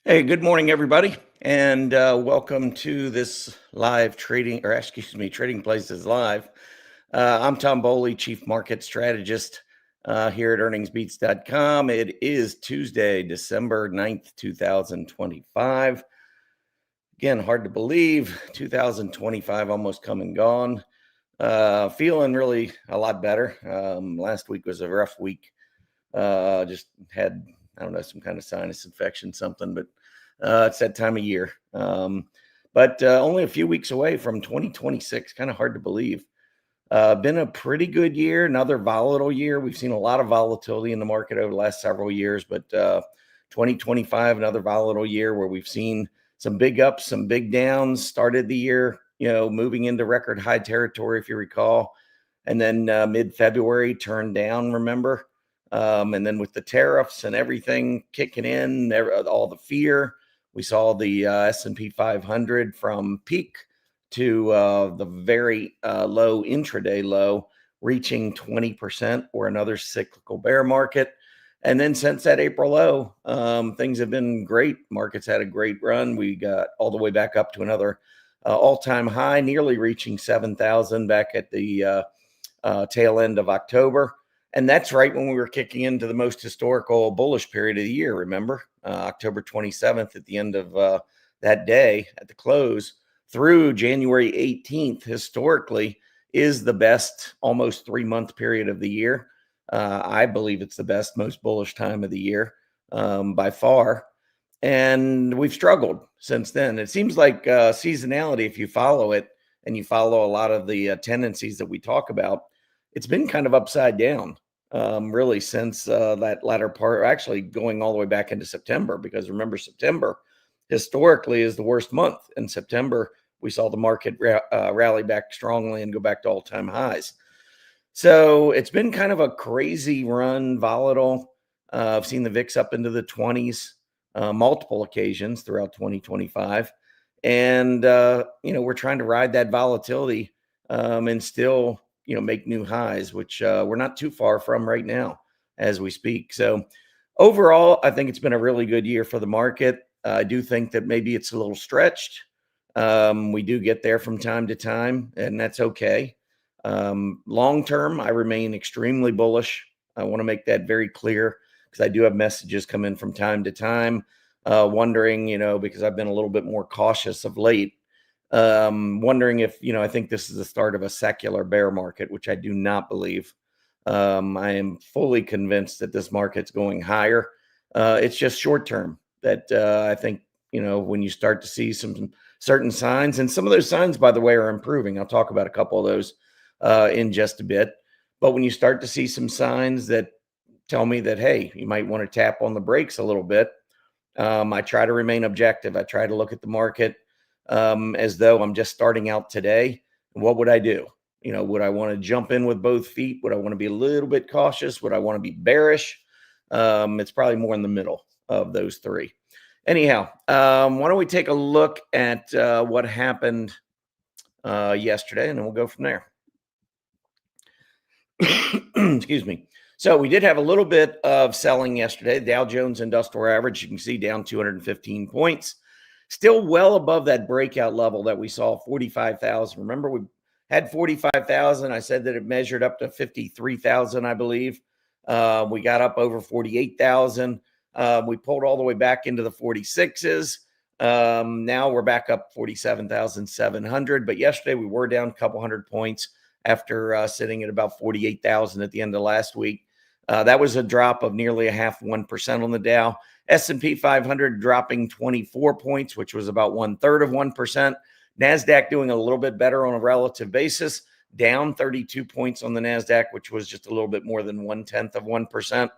Hey, good morning, everybody, and welcome to this live Trading Places Live. I'm Tom Bowley, Chief Market Strategist here at earningsbeats.com. It is Tuesday, December 9th, 2025. Again, hard to believe, 2025 almost come and gone. Feeling really a lot better. Last week was a rough week. Just had, I don't know, some kind of sinus infection, something, but it's that time of year. But only a few weeks away from 2026, kind of hard to believe. Been a pretty good year, another volatile year. We've seen a lot of volatility in the market over the last several years, but 2025, another volatile year where we've seen some big ups, some big downs. Started the year, moving into record high territory, if you recall. And then mid-February turned down, remember? And then with the tariffs and everything kicking in, all the fear, we saw the S&P 500 from peak to the very low intraday low, reaching 20% or another cyclical bear market. And then since that April low, things have been great. Markets had a great run. We got all the way back up to another all-time high, nearly reaching 7,000 back at the tail end of October. And that's right when we were kicking into the most historical bullish period of the year, remember? October 27th at the end of that day at the close through January 18th, historically, is the best almost 3-month period of the year. I believe it's the best, most bullish time of the year by far. And we've struggled since then. It seems like seasonality, if you follow it and you follow a lot of the tendencies that we talk about, it's been kind of upside down, really, since that latter part, actually going all the way back into September, because remember, September historically is the worst month. In September, we saw the market rally back strongly and go back to all-time highs. So it's been kind of a crazy run, volatile. I've seen the VIX up into the 20s multiple occasions throughout 2025. And, we're trying to ride that volatility and still, make new highs, which we're not too far from right now as we speak. So overall, I think it's been a really good year for the market. I do think that maybe it's a little stretched. We do get there from time to time, and that's okay. Long term, I remain extremely bullish. I want to make that very clear because I do have messages come in from time to time, wondering, because I've been a little bit more cautious of late, wondering if, I think this is the start of a secular bear market, which I do not believe. I am fully convinced that this market's going higher. It's just short term that I think, when you start to see some certain signs, and some of those signs, by the way, are improving. I'll talk about a couple of those in just a bit. But when you start to see some signs that tell me that, hey, you might want to tap on the brakes a little bit, I try to remain objective. I try to look at the market as though I'm just starting out today. What would I do? Would I want to jump in with both feet? Would I want to be a little bit cautious? Would I want to be bearish? It's probably more in the middle of those three. Anyhow, why don't we take a look at what happened yesterday, and then we'll go from there. Excuse me. So we did have a little bit of selling yesterday. The Dow Jones Industrial Average, you can see, down 215 points. Still well above that breakout level that we saw, 45,000. Remember, we had 45,000. I said that it measured up to 53,000, I believe. We got up over 48,000. We pulled all the way back into the 46s. Now we're back up 47,700. But yesterday we were down a couple hundred points after sitting at about 48,000 at the end of last week. That was a drop of nearly 0.5% on the Dow. S&P 500 dropping 24 points, which was about 1/3 of 1%. NASDAQ doing a little bit better on a relative basis, down 32 points on the NASDAQ, which was just a little bit more than 1/10 of 1%.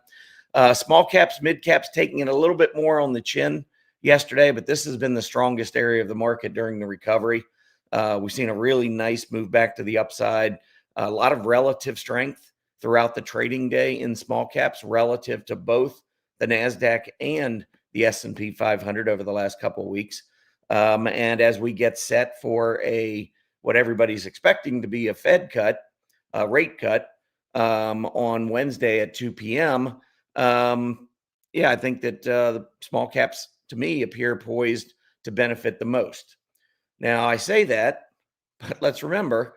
Small caps, mid caps taking it a little bit more on the chin yesterday, but this has been the strongest area of the market during the recovery. We've seen a really nice move back to the upside, a lot of relative strength throughout the trading day in small caps relative to both the NASDAQ and the S&P 500 over the last couple of weeks. And as we get set for what everybody's expecting to be a Fed cut, a rate cut on Wednesday at 2 p.m., I think that the small caps to me, appear poised to benefit the most. Now, I say that, but let's remember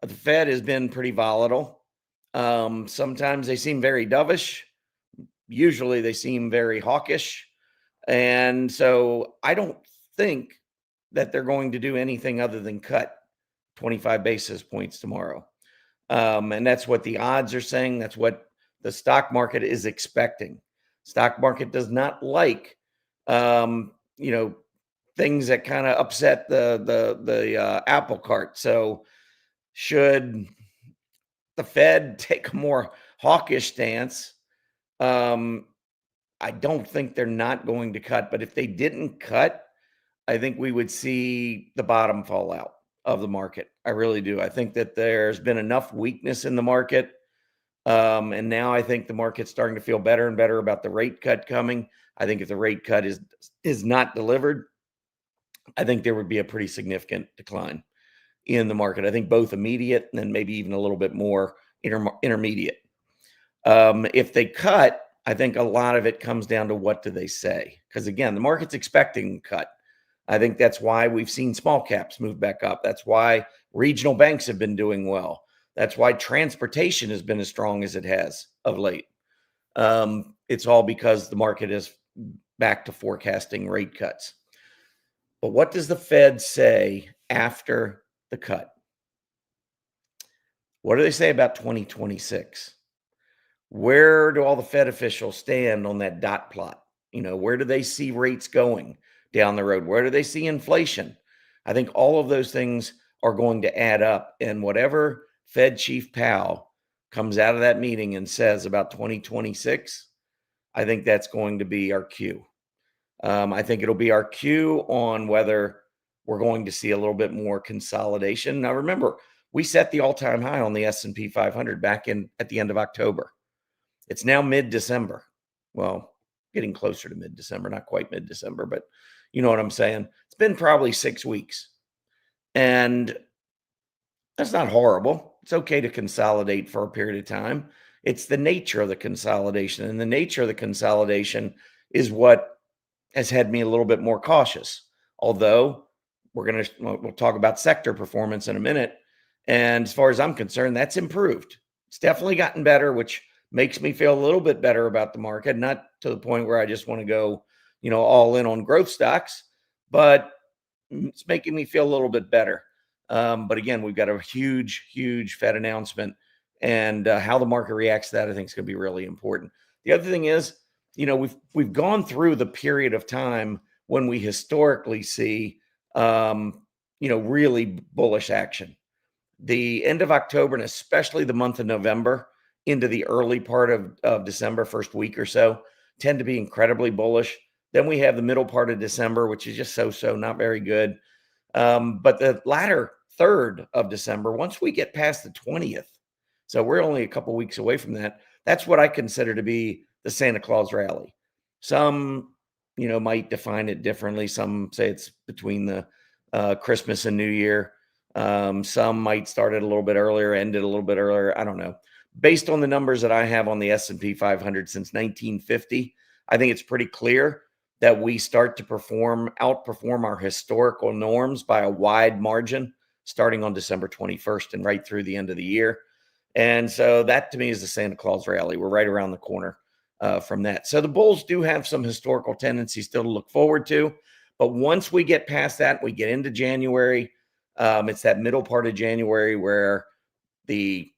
the Fed has been pretty volatile. Sometimes they seem very dovish. Usually they seem very hawkish. And so I don't think that they're going to do anything other than cut 25 basis points tomorrow. And that's what the odds are saying. That's what the stock market is expecting. Stock market does not like, you know, things that kind of upset the apple cart. So should the Fed take a more hawkish stance, I don't think they're not going to cut. But if they didn't cut, I think we would see the bottom fall out of the market. I really do. I think that there's been enough weakness in the market. And now I think the market's starting to feel better and better about the rate cut coming. I think if the rate cut is not delivered, I think there would be a pretty significant decline in the market. I think both immediate and then maybe even a little bit more intermediate. If they cut, I think a lot of it comes down to what do they say? Because again, the market's expecting cut. I think that's why we've seen small caps move back up. That's why regional banks have been doing well. That's why transportation has been as strong as it has of late. It's all because the market is back to forecasting rate cuts. But what does the Fed say after the cut? What do they say about 2026? Where do all the Fed officials stand on that dot plot? Where do they see rates going down the road? Where do they see inflation? I think all of those things are going to add up. And whatever Fed Chief Powell comes out of that meeting and says about 2026, I think that's going to be our cue. I think it'll be our cue on whether we're going to see a little bit more consolidation. Now, remember, we set the all-time high on the S&P 500 back at the end of October. It's now mid-December. Well, getting closer to mid-December, not quite mid-December, but you know what I'm saying? It's been probably 6 weeks. And that's not horrible. It's okay to consolidate for a period of time. It's the nature of the consolidation. And the nature of the consolidation is what has had me a little bit more cautious. Although we'll talk about sector performance in a minute. And as far as I'm concerned, that's improved. It's definitely gotten better, which makes me feel a little bit better about the market, not to the point where I just want to go, all in on growth stocks, but it's making me feel a little bit better. But again, we've got a huge, huge Fed announcement, and how the market reacts to that, I think, is going to be really important. The other thing is, we've gone through the period of time when we historically see, really bullish action. The end of October and especially the month of November into the early part of December, first week or so, tend to be incredibly bullish. Then we have the middle part of December, which is just so, not very good. But the latter third of December, once we get past the 20th, so we're only a couple weeks away from that, that's what I consider to be the Santa Claus rally. Some, might define it differently. Some say it's between the Christmas and New Year. Some might start it a little bit earlier, end it a little bit earlier. I don't know. Based on the numbers that I have on the S&P 500 since 1950, I think it's pretty clear that we start to outperform our historical norms by a wide margin starting on December 21st and right through the end of the year. And so that to me is the Santa Claus rally. We're right around the corner from that. So the bulls do have some historical tendencies still to look forward to. But once we get past that, we get into January. It's that middle part of January where the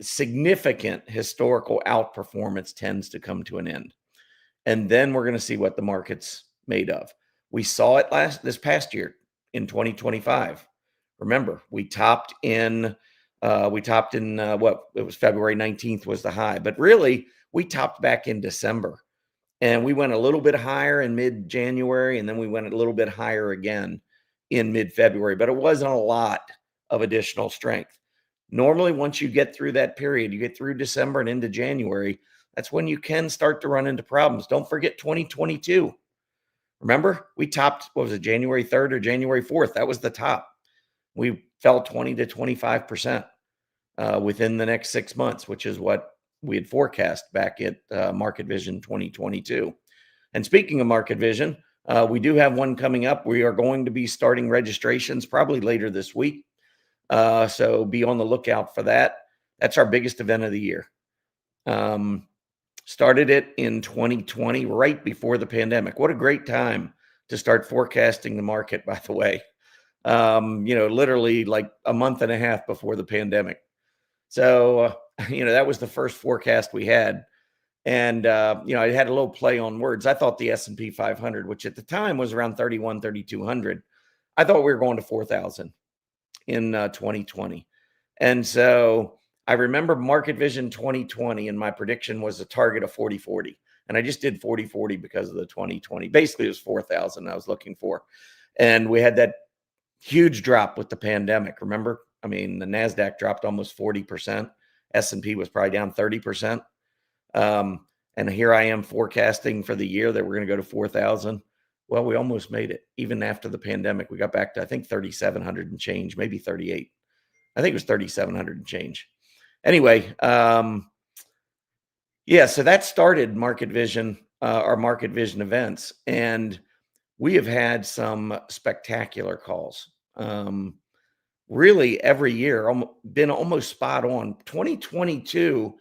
significant historical outperformance tends to come to an end. And then we're going to see what the market's made of. We saw it this past year in 2025. Remember, we topped in what it was February 19th was the high, but really we topped back in December, and we went a little bit higher in mid-January, and then we went a little bit higher again in mid-February, but it wasn't a lot of additional strength. Normally, once you get through that period, you get through December and into January, that's when you can start to run into problems. Don't forget 2022. Remember, we topped, what was it, January 3rd or January 4th? That was the top. We fell 20 to 25% within the next 6 months, which is what we had forecast back at Market Vision 2022. And speaking of Market Vision, We do have one coming up. We are going to be starting registrations probably later this week. So be on the lookout for that. That's our biggest event of the year. Started it in 2020, right before the pandemic. What a great time to start forecasting the market, by the way. Literally like a month and a half before the pandemic. So, that was the first forecast we had. And, I had a little play on words. I thought the S&P 500, which at the time was around 3,200, I thought we were going to 4,000 in 2020. And so I remember Market Vision 2020, and my prediction was a target of 40-40. And I just did 40-40 because of the 2020. Basically, it was 4,000 I was looking for. And we had that huge drop with the pandemic. Remember? I mean, the NASDAQ dropped almost 40%. S&P was probably down 30%. And here I am forecasting for the year that we're going to go to 4,000. Well, we almost made it. Even after the pandemic, we got back to, I think, 3,700 and change, maybe 38. I think it was 3,700 and change. Anyway, so that started Market Vision, our Market Vision events. And we have had some spectacular calls. Really, every year, been almost spot on. 2022,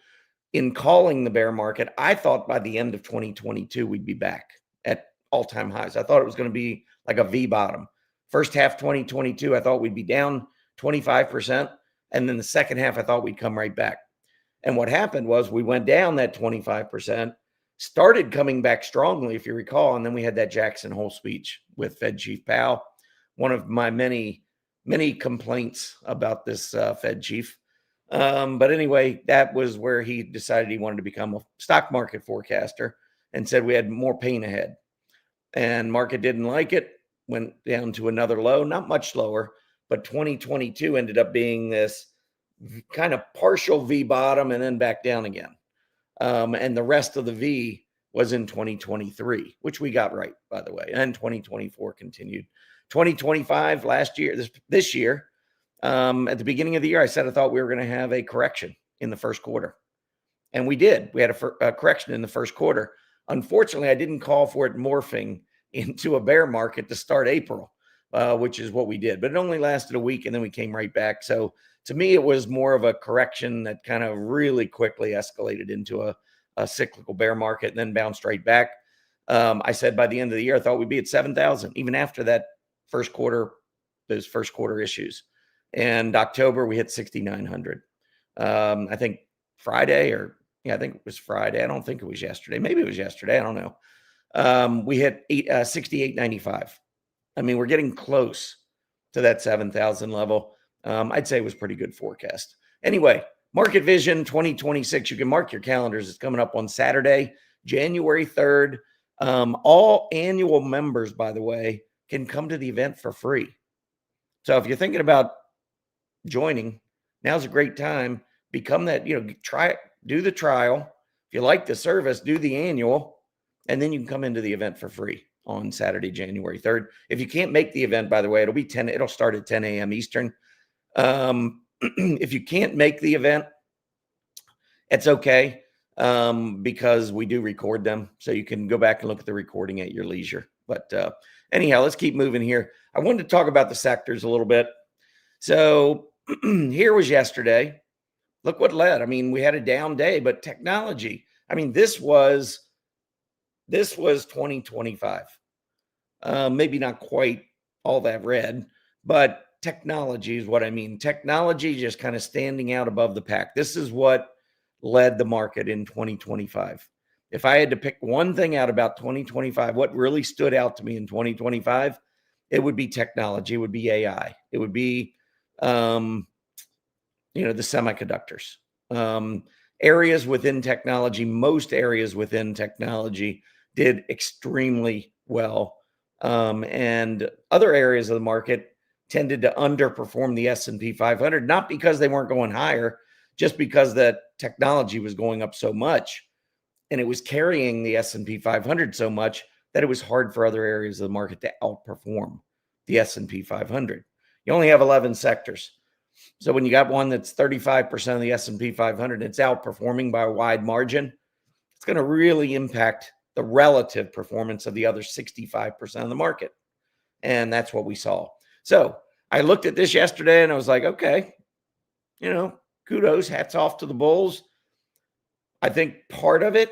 in calling the bear market, I thought by the end of 2022, we'd be back at all-time highs. I thought it was going to be like a V bottom. First half 2022, I thought we'd be down 25%. And then the second half, I thought we'd come right back. And what happened was we went down that 25%, started coming back strongly, if you recall. And then we had that Jackson Hole speech with Fed Chief Powell, one of my many, many complaints about this Fed chief. But anyway, that was where he decided he wanted to become a stock market forecaster and said we had more pain ahead. And market didn't like it, went down to another low, not much lower, but 2022 ended up being this kind of partial V bottom and then back down again. And the rest of the V was in 2023, which we got right, by the way. And 2024 continued. 2025, last year, this year, at the beginning of the year, I said I thought we were going to have a correction in the first quarter. And we did. We had a correction in the first quarter. Unfortunately, I didn't call for it morphing into a bear market to start April, which is what we did. But it only lasted a week, and then we came right back. So to me, it was more of a correction that kind of really quickly escalated into a cyclical bear market and then bounced right back. I said by the end of the year, I thought we'd be at 7,000, even after that first quarter, those first quarter issues. And October, we hit 6,900. I think Friday I think it was Friday. I don't think it was yesterday. Maybe it was yesterday. I don't know. We hit 68.95. I mean, we're getting close to that 7,000 level. I'd say it was pretty good forecast. Anyway, Market Vision 2026. You can mark your calendars. It's coming up on Saturday, January 3rd. All annual members, by the way, can come to the event for free. So if you're thinking about joining, now's a great time. Become that, try it, do the trial. If you like the service, do the annual, and then you can come into the event for free on Saturday, January 3rd. If you can't make the event, by the way, it'll start at 10 a.m. Eastern. If you can't make the event, it's okay, because we do record them. So you can go back and look at the recording at your leisure. But anyhow, let's keep moving here. I wanted to talk about the sectors a little bit. So here was yesterday. Look what led. I mean, we had a down day, but technology. I mean, this was 2025. Maybe not quite all that red, but technology is what I mean. Technology just kind of standing out above the pack. This is what led the market in 2025. If I had to pick one thing out about 2025, what really stood out to me in 2025, it would be technology. It would be AI. It would be the semiconductors, areas within technology. Most areas within technology did extremely well. And other areas of the market tended to underperform the S&P 500, not because they weren't going higher, just because that technology was going up so much and it was carrying the S&P 500 so much that it was hard for other areas of the market to outperform the S&P 500. You only have 11 sectors. So when you got one that's 35% of the S&P 500, it's outperforming by a wide margin, it's going to really impact the relative performance of the other 65% of the market. And that's what we saw. So I looked at this yesterday and I was like, okay, kudos, hats off to the bulls. I think part of it,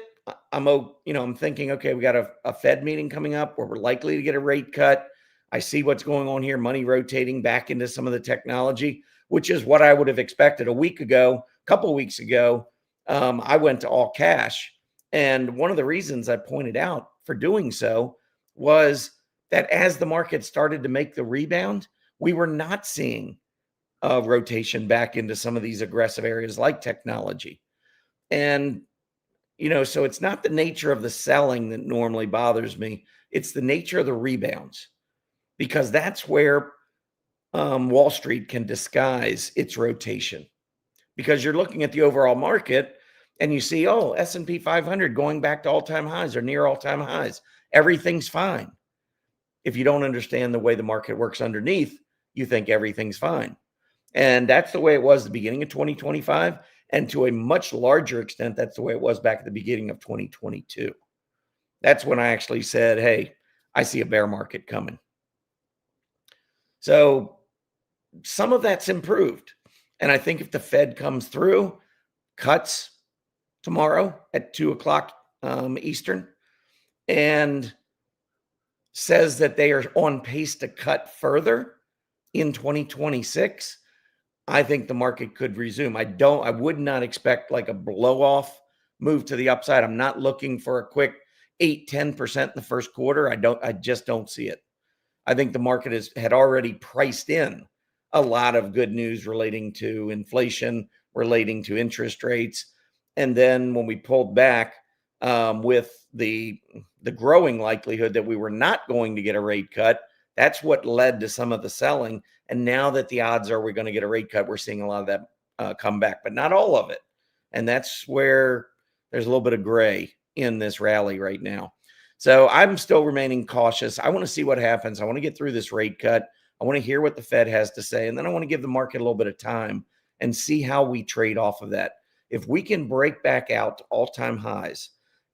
I'm thinking, okay, we got a Fed meeting coming up where we're likely to get a rate cut. I see what's going on here, money rotating back into some of the technology, which is what I would have expected a couple of weeks ago. I went to all cash. And one of the reasons I pointed out for doing so was that as the market started to make the rebound, we were not seeing a rotation back into some of these aggressive areas like technology. And, so it's not the nature of the selling that normally bothers me. It's the nature of the rebounds, because that's where Wall Street can disguise its rotation. Because you're looking at the overall market and you see, S&P 500 going back to all-time highs or near all-time highs. Everything's fine. If you don't understand the way the market works underneath, you think everything's fine. And that's the way it was at the beginning of 2025. And to a much larger extent, that's the way it was back at the beginning of 2022. That's when I actually said, hey, I see a bear market coming. So some of that's improved. And I think if the Fed comes through, cuts tomorrow at 2:00 Eastern, and says that they are on pace to cut further in 2026, I think the market could resume. I would not expect like a blow off move to the upside. I'm not looking for a quick 8-10% in the first quarter. I just don't see it. I think the market had already priced in a lot of good news relating to inflation, relating to interest rates. And then when we pulled back with the growing likelihood that we were not going to get a rate cut, that's what led to some of the selling. And now that the odds are we're going to get a rate cut, we're seeing a lot of that come back, but not all of it. And that's where there's a little bit of gray in this rally right now. So I'm still remaining cautious. I want to see what happens. I want to get through this rate cut. I want to hear what the Fed has to say. And then I want to give the market a little bit of time and see how we trade off of that. If we can break back out to all-time highs,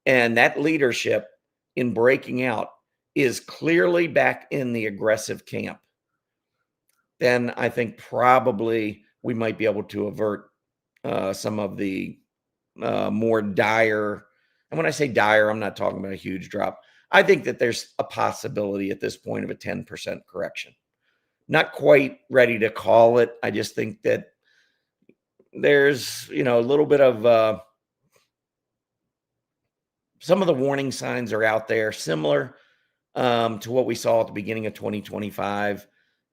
and that leadership in breaking out is clearly back in the aggressive camp, then I think probably we might be able to avert some of the more dire. And when I say dire, I'm not talking about a huge drop. I think that there's a possibility at this point of a 10% correction. Not quite ready to call it. I just think that there's, a little bit of some of the warning signs are out there, similar to what we saw at the beginning of 2025.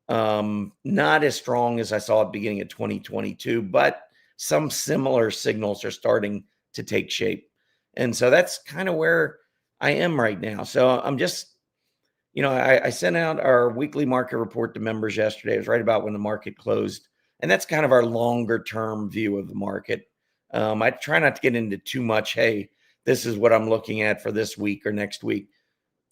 Not as strong as I saw at the beginning of 2022, but some similar signals are starting to take shape. And so that's kind of where I am right now. So I'm just, I sent out our weekly market report to members yesterday. It was right about when the market closed. And that's kind of our longer term view of the market. I try not to get into too much, hey, this is what I'm looking at for this week or next week.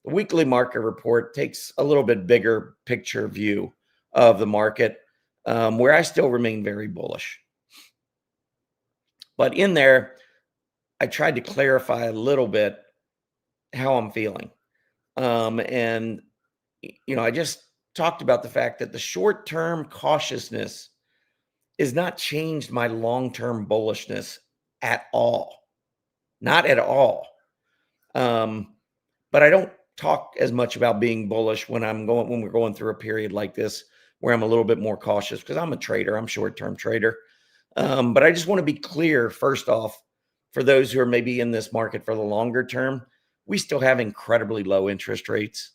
The weekly market report takes a little bit bigger picture view of the market, where I still remain very bullish. But in there, I tried to clarify a little bit how I'm feeling. And, I just talked about the fact that the short-term cautiousness has not changed my long-term bullishness at all. Not at all. But I don't talk as much about being bullish when we're going through a period like this where I'm a little bit more cautious, because I'm a trader. I'm a short-term trader. But I just want to be clear, first off, for those who are maybe in this market for the longer term, we still have incredibly low interest rates.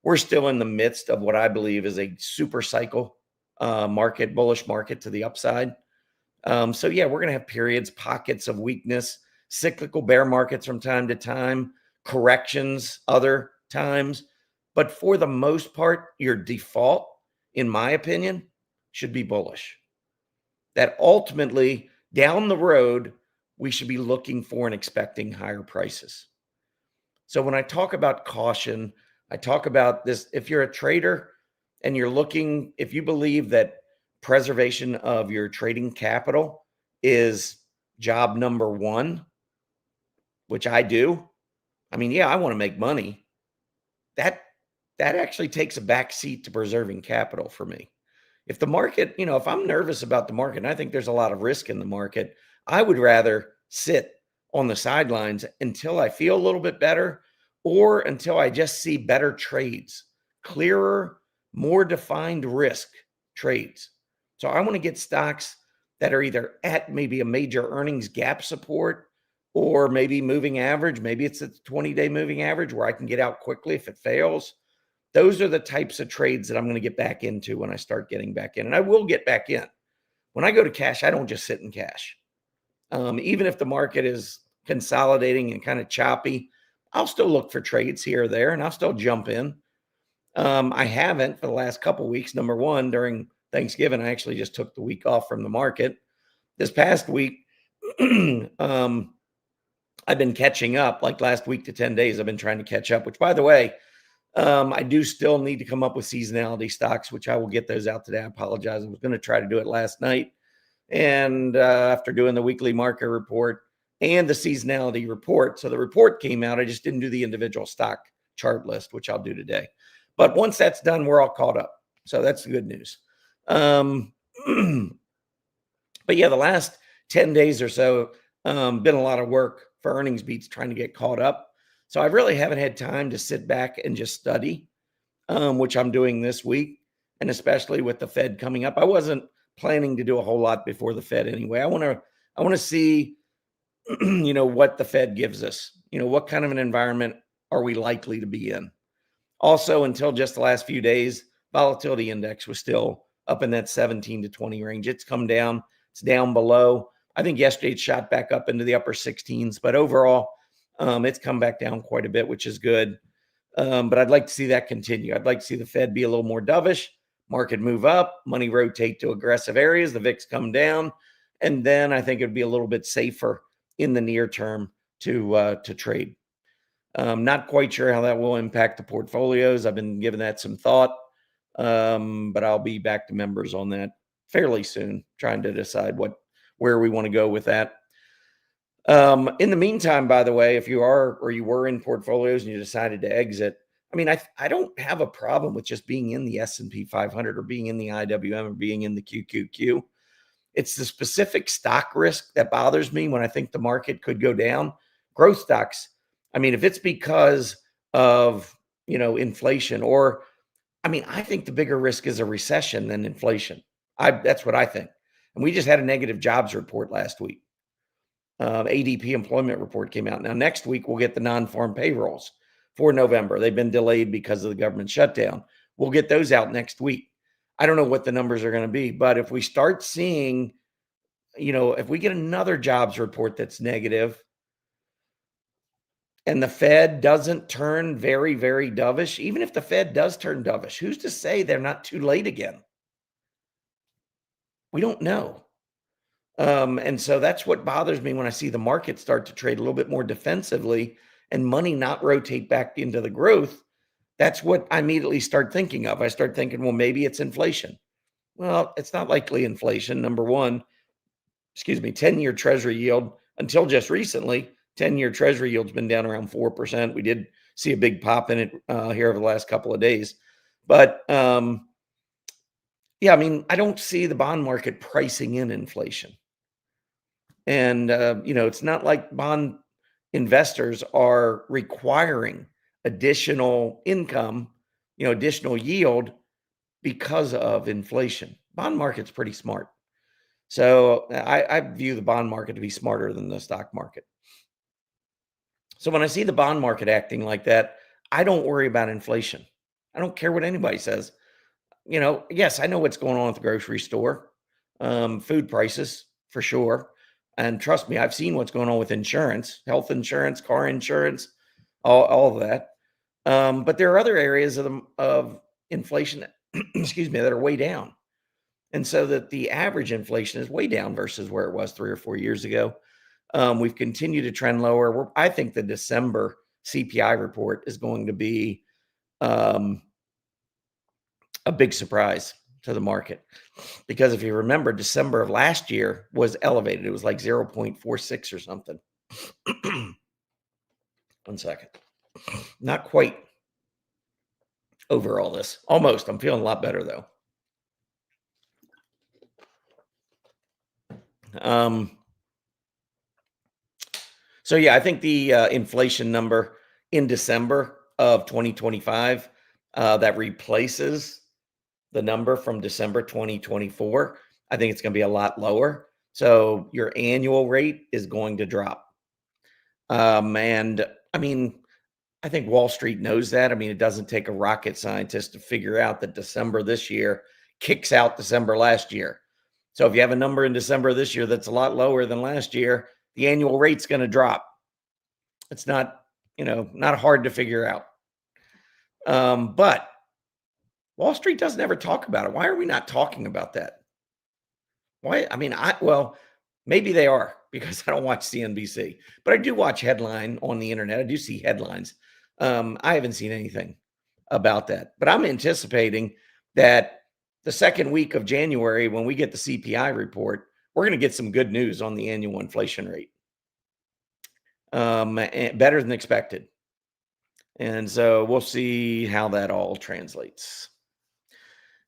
We're still in the midst of what I believe is a super cycle bullish market to the upside. So yeah, we're going to have periods, pockets of weakness, cyclical bear markets from time to time, corrections other times. But for the most part, your default, in my opinion, should be bullish. That ultimately, down the road, we should be looking for and expecting higher prices. So when I talk about caution, I talk about this. If you're a trader and if you believe that preservation of your trading capital is job number one, which I do, I mean, yeah, I want to make money. That that actually takes a back seat to preserving capital for me. If the market, if I'm nervous about the market, and I think there's a lot of risk in the market, I would rather sit on the sidelines until I feel a little bit better or until I just see better trades, clearer, more defined risk trades. So I want to get stocks that are either at maybe a major earnings gap support or maybe moving average. Maybe it's a 20-day moving average where I can get out quickly if it fails. Those are the types of trades that I'm going to get back into when I start getting back in. And I will get back in. When I go to cash, I don't just sit in cash. Even if the market is consolidating and kind of choppy, I'll still look for trades here or there and I'll still jump in. I haven't for the last couple of weeks. Number one, during Thanksgiving, I actually just took the week off from the market. This past week, I've been catching up. Like last week to 10 days, I've been trying to catch up, which, by the way, I do still need to come up with seasonality stocks, which I will get those out today. I apologize. I was going to try to do it last night. And after doing the weekly market report and the seasonality report, so the report came out, I just didn't do the individual stock chart list, which I'll do today. But once that's done, we're all caught up. So that's the good news. But yeah, the last 10 days or so, been a lot of work for earnings beats trying to get caught up. So I really haven't had time to sit back and just study, which I'm doing this week. And especially with the Fed coming up, I wasn't planning to do a whole lot before the Fed anyway. I want to see, what the Fed gives us. What kind of an environment are we likely to be in? Also, until just the last few days, volatility index was still up in that 17 to 20 range. It's come down. It's down below. I think yesterday it shot back up into the upper 16s, but overall, it's come back down quite a bit, which is good. But I'd like to see that continue. I'd like to see the Fed be a little more dovish, market move up, money rotate to aggressive areas, the VIX come down, and then I think it'd be a little bit safer in the near term to trade. Not quite sure how that will impact the portfolios. I've been giving that some thought, but I'll be back to members on that fairly soon, trying to decide where we want to go with that. In the meantime, by the way, if you are or you were in portfolios and you decided to exit, I mean, I don't have a problem with just being in the S&P 500 or being in the IWM or being in the QQQ. It's the specific stock risk that bothers me when I think the market could go down. Growth stocks, I mean, if it's because of, inflation or, I mean, I think the bigger risk is a recession than inflation. That's what I think. And we just had a negative jobs report last week. ADP employment report came out. Now, next week, we'll get the non-farm payrolls for November. They've been delayed because of the government shutdown. We'll get those out next week. I don't know what the numbers are going to be, but if we start seeing, if we get another jobs report that's negative and the Fed doesn't turn very, very dovish, even if the Fed does turn dovish, who's to say they're not too late again? We don't know. And so that's what bothers me when I see the market start to trade a little bit more defensively and money not rotate back into the growth. That's what I immediately start thinking of. I start thinking, well, maybe it's inflation. Well, it's not likely inflation. Number one, 10-year treasury yield until just recently, 10-year treasury yield's been down around 4%. We did see a big pop in it here over the last couple of days. But yeah, I mean, I don't see the bond market pricing in inflation. And, it's not like bond investors are requiring additional income, additional yield because of inflation. Bond market's pretty smart. So I view the bond market to be smarter than the stock market. So when I see the bond market acting like that, I don't worry about inflation. I don't care what anybody says. Yes, I know what's going on at the grocery store, food prices for sure. And trust me, I've seen what's going on with insurance, health insurance, car insurance, all of that. But there are other areas of inflation that, that are way down. And so that the average inflation is way down versus where it was 3 or 4 years ago. We've continued to trend lower. I think the December CPI report is going to be a big surprise to the market. Because if you remember, December of last year was elevated. It was like 0.46 or something. 1 second. Not quite over all this. Almost. I'm feeling a lot better though. So yeah, I think the inflation number in December of 2025 that replaces the number from December 2024, I think it's going to be a lot lower. So your annual rate is going to drop. And I mean, I think Wall Street knows that. I mean, it doesn't take a rocket scientist to figure out that December this year kicks out December last year. So if you have a number in December this year that's a lot lower than last year, the annual rate's going to drop. It's not, not hard to figure out. But Wall Street doesn't ever talk about it. Why are we not talking about that? Why? I mean, well, maybe they are because I don't watch CNBC, but I do watch headline on the internet. I do see headlines. I haven't seen anything about that, but I'm anticipating that the second week of January, when we get the CPI report, we're going to get some good news on the annual inflation rate. Better than expected. And so we'll see how that all translates.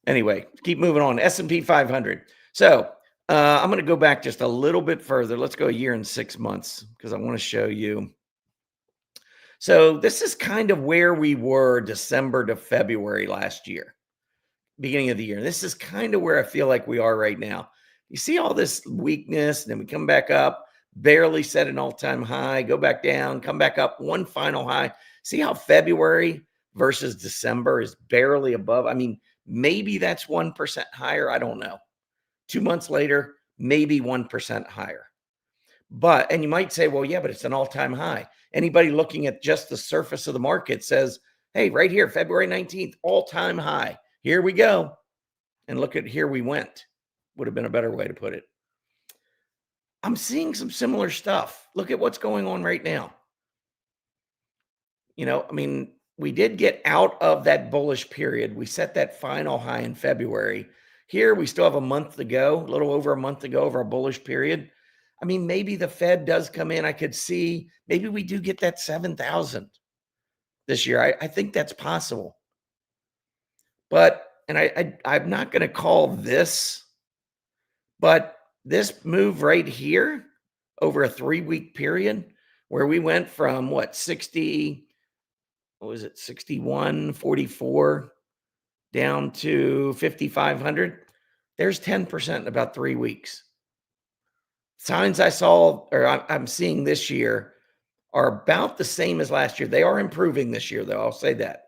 Anyway, keep moving on. S&P 500. So I'm going to go back just a little bit further. Let's go a year and 6 months because I want to show you. So this is kind of where we were December to February last year, beginning of the year. This is kind of where I feel like we are right now. You see all this weakness, and then we come back up, barely set an all-time high, go back down, come back up, one final high. See how February versus December is barely above? I mean, maybe that's 1% higher. I don't know. 2 months later, maybe 1% higher. But, and you might say, well, yeah, but it's an all-time high. Anybody looking at just the surface of the market says, hey, right here, February 19th, all-time high. Here we go. And look at here we went. Would have been a better way to put it. I'm seeing some similar stuff. Look at what's going on right now. I mean, we did get out of that bullish period. We set that final high in February. Here, we still have a month to go, a little over a month to go of our bullish period. I mean, maybe the Fed does come in. I could see maybe we do get that 7,000 this year. I think that's possible. But, and I'm not going to call this, but this move right here over a 3-week period where we went from 61.44 down to 5,500. There's 10% in about 3 weeks. Signs I saw, or I'm seeing this year, are about the same as last year. They are improving this year, though. I'll say that.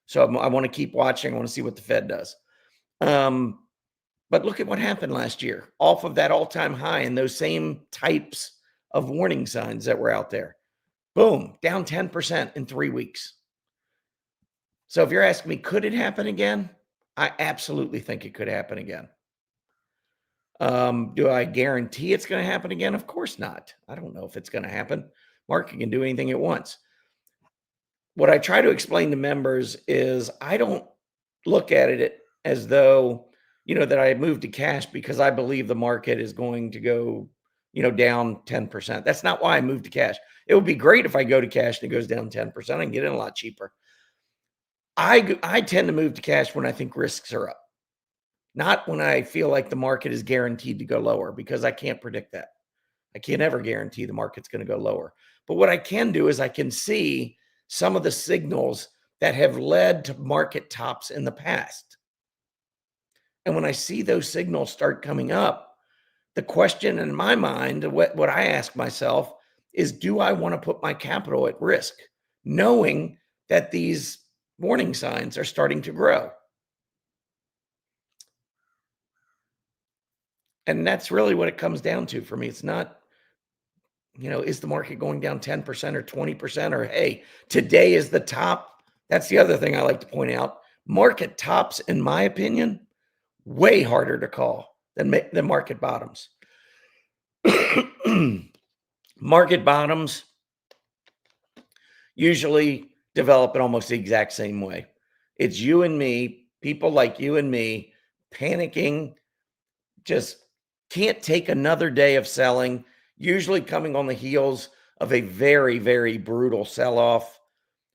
So I want to keep watching. I want to see what the Fed does. But look at what happened last year off of that all-time high and those same types of warning signs that were out there. Boom, down 10% in 3 weeks. So if you're asking me, could it happen again? I absolutely think it could happen again. Do I guarantee it's going to happen again? Of course not. I don't know if it's going to happen. Market can do anything it wants. What I try to explain to members is I don't look at it as though, that I moved to cash because I believe the market is going to go, down 10%. That's not why I moved to cash. It would be great if I go to cash and it goes down 10%. I can get in a lot cheaper. I tend to move to cash when I think risks are up. Not when I feel like the market is guaranteed to go lower, because I can't predict that. I can't ever guarantee the market's going to go lower. But what I can do is I can see some of the signals that have led to market tops in the past. And when I see those signals start coming up, the question in my mind, what I ask myself is, do I want to put my capital at risk, knowing that these warning signs are starting to grow? And that's really what it comes down to for me. It's not, is the market going down 10% or 20%, or, hey, today is the top? That's the other thing I like to point out. Market tops, in my opinion, way harder to call than market bottoms. Market bottoms usually develop in almost the exact same way. It's you and me, people like you and me, panicking, just can't take another day of selling, usually coming on the heels of a very, very brutal sell-off.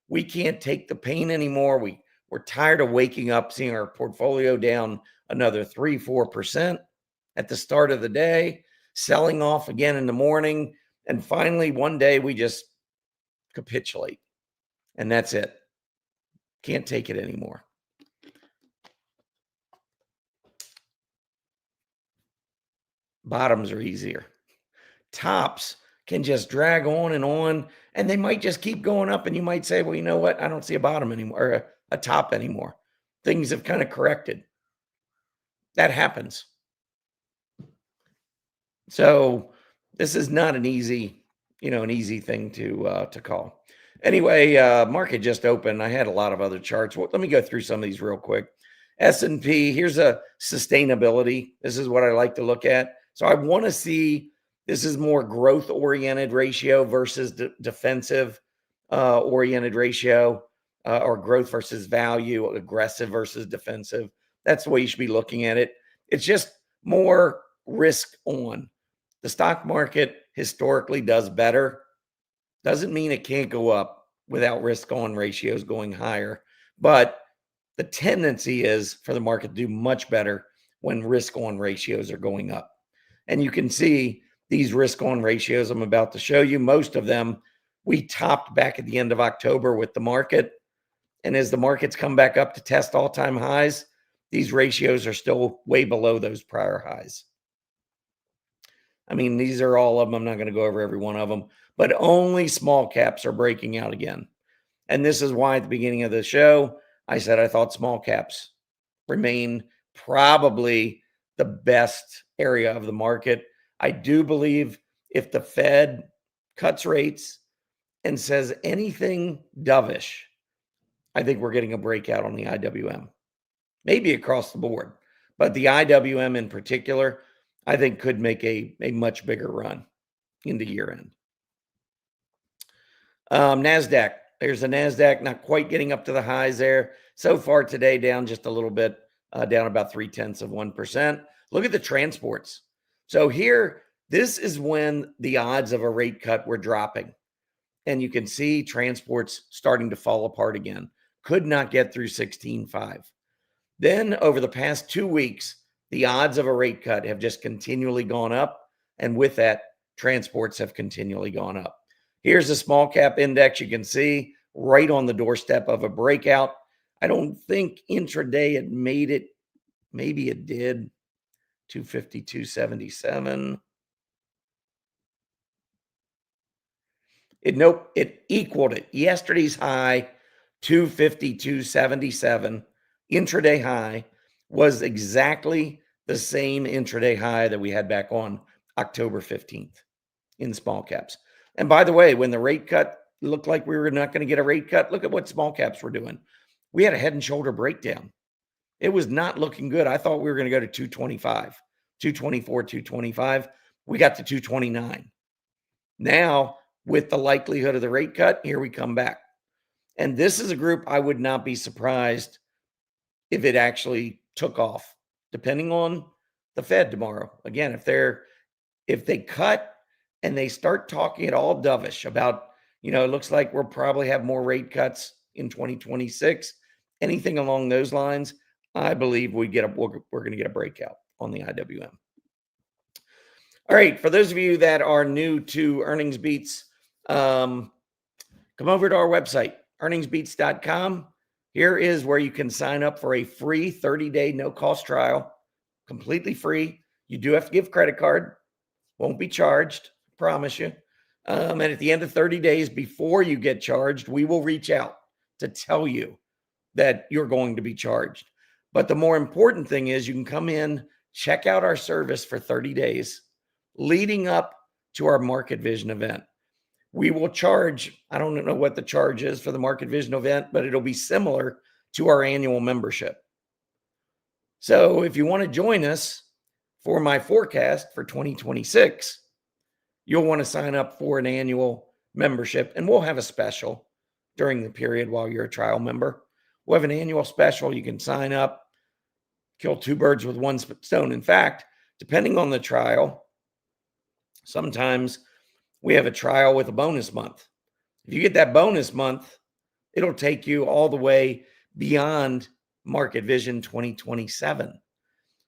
We can't take the pain anymore. We're tired of waking up, seeing our portfolio down another 3-4% at the start of the day, selling off again in the morning. And finally, one day we just capitulate. And that's it. Can't take it anymore. Bottoms are easier. Tops can just drag on, and they might just keep going up. And you might say, well, you know what? I don't see a bottom anymore, or a top anymore. Things have kind of corrected. That happens. So this is not an easy thing to call. Anyway, market just opened. I had a lot of other charts. Well, let me go through some of these real quick. S&P, here's a sustainability. This is what I like to look at. So I want to see, this is more growth oriented ratio versus defensive oriented ratio, or growth versus value, aggressive versus defensive. That's the way you should be looking at it. It's just more risk on. The stock market historically does better. Doesn't mean it can't go up without risk on ratios going higher, but the tendency is for the market to do much better when risk on ratios are going up. And you can see these risk on ratios I'm about to show you, most of them we topped back at the end of October with the market. And as the markets come back up to test all-time highs, these ratios are still way below those prior highs. I mean, these are all of them. I'm not going to go over every one of them, but only small caps are breaking out again. And this is why at the beginning of the show, I said I thought small caps remain probably the best area of the market. I do believe if the Fed cuts rates and says anything dovish, I think we're getting a breakout on the IWM, maybe across the board, but the IWM in particular, I think could make a much bigger run into year end. NASDAQ, there's the NASDAQ, not quite getting up to the highs there. So far today, down just a little bit, down about 0.3%. Look at the transports. So here, this is when the odds of a rate cut were dropping. And you can see transports starting to fall apart again. Could not get through 16.5. Then over the past 2 weeks, the odds of a rate cut have just continually gone up. And with that, transports have continually gone up. Here's the small cap index. You can see right on the doorstep of a breakout. I don't think intraday it made it. Maybe it did. 252.77. It equaled it. Yesterday's high, 252.77. Intraday high was exactly the same intraday high that we had back on October 15th in small caps. And by the way, when the rate cut looked like we were not going to get a rate cut, look at what small caps were doing. We had a head and shoulder breakdown. It was not looking good. I thought we were going to go to 225, 224, 225. We got to 229. Now, with the likelihood of the rate cut, here we come back. And this is a group I would not be surprised if it actually took off, depending on the Fed tomorrow. Again, if they cut and they start talking at all dovish about, it looks like we'll probably have more rate cuts in 2026, anything along those lines, I believe we're going to get a breakout on the IWM. All right, for those of you that are new to Earnings Beats, come over to our website, earningsbeats.com. Here is where you can sign up for a free 30-day no-cost trial, completely free. You do have to give credit card, won't be charged, promise you. And at the end of 30 days, before you get charged, we will reach out to tell you that you're going to be charged. But the more important thing is you can come in, check out our service for 30 days leading up to our Market Vision event. We will charge, I don't know what the charge is for the Market Vision event, but it'll be similar to our annual membership. So if you want to join us for my forecast for 2026, you'll want to sign up for an annual membership, and we'll have a special during the period while you're a trial member. We'll have an annual special. You can sign up, kill two birds with one stone. In fact, depending on the trial, sometimes we have a trial with a bonus month. If you get that bonus month, it'll take you all the way beyond Market Vision 2027.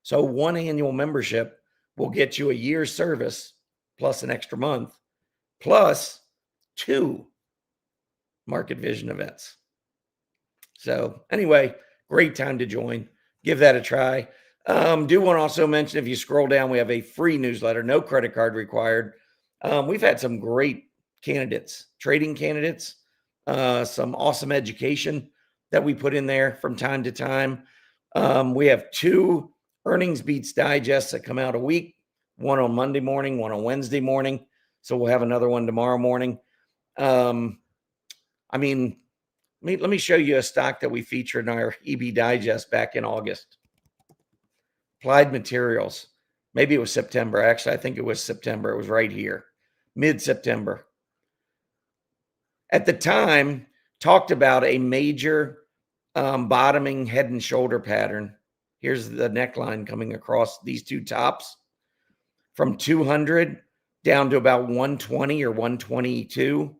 So one annual membership will get you a year's service plus an extra month, plus 2 Market Vision events. So anyway, great time to join. Give that a try. Do want to also mention, if you scroll down, we have a free newsletter, no credit card required. We've had some great candidates, trading candidates, some awesome education that we put in there from time to time. We have 2 earnings beats digests that come out a week, one on Monday morning, one on Wednesday morning. So we'll have another one tomorrow morning. Let me show you a stock that we featured in our EB Digest back in August. Applied Materials. Maybe it was September. Actually, I think it was September. It was right here, mid-September. At the time, talked about a major bottoming head and shoulder pattern. Here's the neckline coming across these 2 tops from 200 down to about 120 or 122.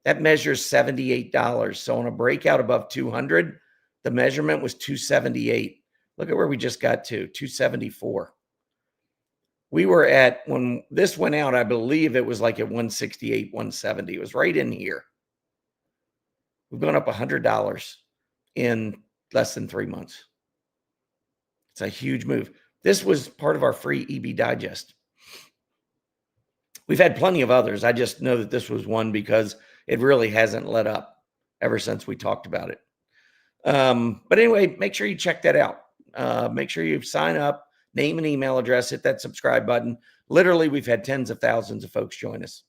That measures $78. So on a breakout above 200, the measurement was 278. Look at where we just got to, 274. We were at, when this went out, I believe it was like at 168, 170. It was right in here. We've gone up $100 in less than 3 months. It's a huge move. This was part of our free EB Digest. We've had plenty of others. I just know that this was one because it really hasn't let up ever since we talked about it. But anyway, make sure you check that out. Make sure you sign up, name and email address, hit that subscribe button. Literally, we've had tens of thousands of folks join us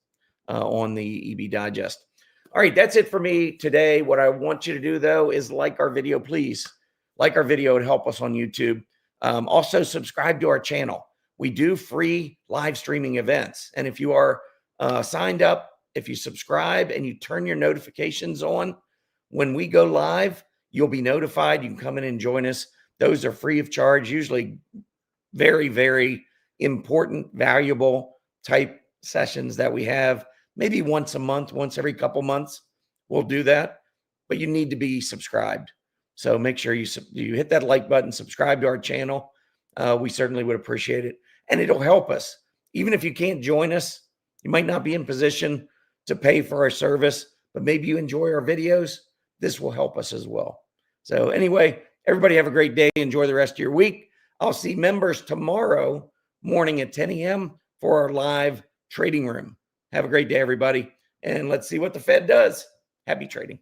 on the EB Digest. All right, that's it for me today. What I want you to do, though, is like our video, please. Like our video and help us on YouTube. Also, subscribe to our channel. We do free live streaming events. And if you are signed up, if you subscribe and you turn your notifications on, when we go live, you'll be notified. You can come in and join us. Those are free of charge, usually very, very important, valuable type sessions that we have. Maybe once a month, once every couple months, we'll do that. But you need to be subscribed. So make sure you hit that like button, subscribe to our channel. We certainly would appreciate it. And it'll help us. Even if you can't join us, you might not be in position to pay for our service, but maybe you enjoy our videos. This will help us as well. So anyway, everybody have a great day. Enjoy the rest of your week. I'll see members tomorrow morning at 10 a.m. for our live trading room. Have a great day, everybody. And let's see what the Fed does. Happy trading.